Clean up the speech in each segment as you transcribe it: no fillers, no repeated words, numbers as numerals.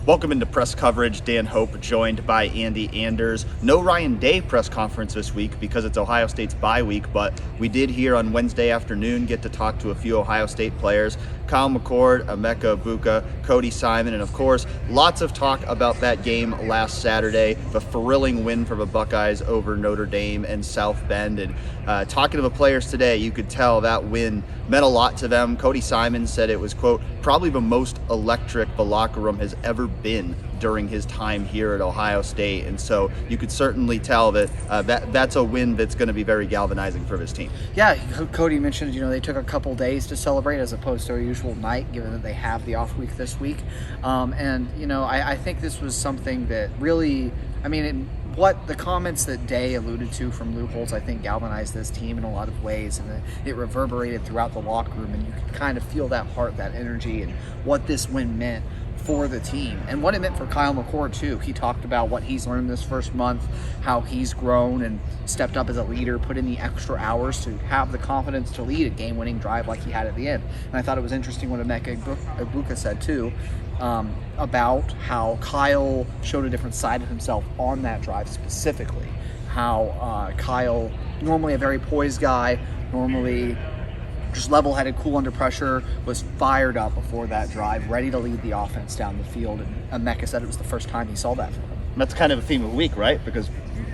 Welcome into press coverage. Dan Hope joined by Andy Anders. No Ryan Day press conference this week because it's Ohio State's bye week, but we did here on Wednesday afternoon get to talk to a few Ohio State players. Kyle McCord, Emeka Egbuka, Cody Simon, and of course, lots of talk about that game last Saturday, the thrilling win for the Buckeyes over Notre Dame and South Bend. And talking to the players today, you could tell that win meant a lot to them. Cody Simon said it was, quote, probably the most electric the locker room has ever been during his time here at Ohio State. And so you could certainly tell that that's a win that's going to be very galvanizing for this team. Yeah, Cody mentioned, they took a couple days to celebrate as opposed to a usual night, given that they have the off week this week. I think this was something that really, what the comments that Day alluded to from Lou Holtz, I think galvanized this team in a lot of ways, and it reverberated throughout the locker room, and you could kind of feel that heart, that energy, and what this win meant for the team and what it meant for Kyle McCord too. He talked about what he's learned this first month, how he's grown and stepped up as a leader, put in the extra hours to have the confidence to lead a game-winning drive like he had at the end. And I thought it was interesting what Emeka Egbuka said too, about how Kyle showed a different side of himself on that drive specifically. How Kyle, normally a very poised guy, normally just level-headed, cool under pressure, was fired up before that drive, ready to lead the offense down the field. And Emeka said it was the first time he saw that from him. That's kind of a theme of the week, right? Because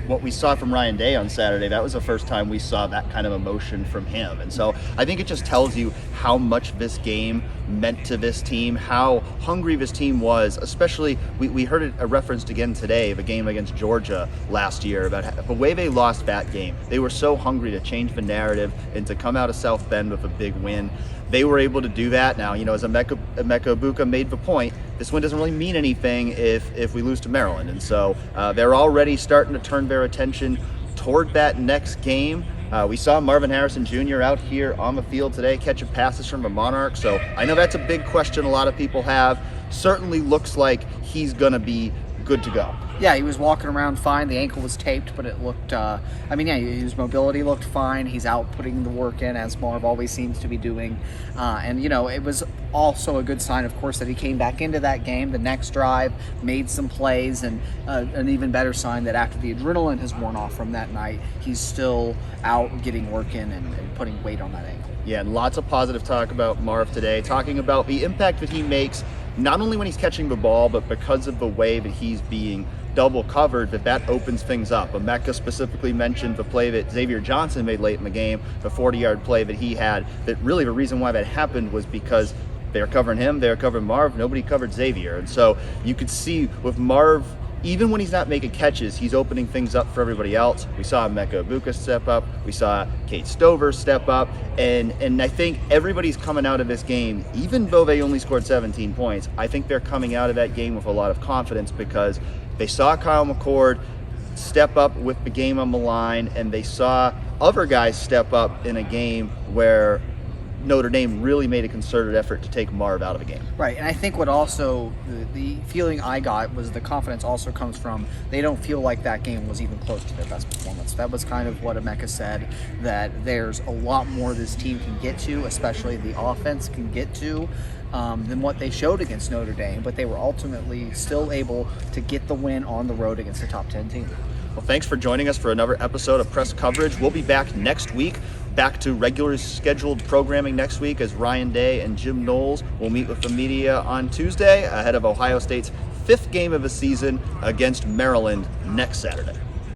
what we saw from Ryan Day on Saturday, that was the first time we saw that kind of emotion from him. And so I think it just tells you how much this game meant to this team, how hungry this team was, especially we heard it referenced again today, the game against Georgia last year, about the way they lost that game. They were so hungry to change the narrative and to come out of South Bend with a big win. They were able to do that. Now, as Emeka Egbuka made the point, this win doesn't really mean anything if we lose to Maryland. And so they're already starting to turn their attention toward that next game. We saw Marvin Harrison Jr. out here on the field today catching passes from the Monarch. So I know that's a big question a lot of people have. Certainly looks like he's going to be good to go. Yeah, he was walking around fine. The ankle was taped, but it looked, his mobility looked fine. He's out putting the work in, as Marv always seems to be doing. It was also a good sign, of course, that he came back into that game, the next drive, made some plays, and an even better sign that after the adrenaline has worn off from that night, he's still out getting work in and putting weight on that ankle. Yeah, and lots of positive talk about Marv today, talking about the impact that he makes, not only when he's catching the ball, but because of the way that he's being double covered, that opens things up. Emeka specifically mentioned the play that Xavier Johnson made late in the game, the 40-yard play that he had, that really the reason why that happened was because they were covering him, they were covering Marv, nobody covered Xavier. And so you could see with Marv, even when he's not making catches, he's opening things up for everybody else. We saw Emeka Egbuka step up. We saw Kate Stover step up. And I think everybody's coming out of this game, even though they only scored 17 points, I think they're coming out of that game with a lot of confidence because they saw Kyle McCord step up with the game on the line, and they saw other guys step up in a game where Notre Dame really made a concerted effort to take Marv out of the game. Right, and I think what also, the feeling I got was the confidence also comes from they don't feel like that game was even close to their best performance. That was kind of what Emeka said, that there's a lot more this team can get to, especially the offense can get to, than what they showed against Notre Dame, but they were ultimately still able to get the win on the road against a top 10 team. Well, thanks for joining us for another episode of Press Coverage. We'll be back next week, back to regular scheduled programming next week as Ryan Day and Jim Knowles will meet with the media on Tuesday ahead of Ohio State's 5th game of the season against Maryland next Saturday.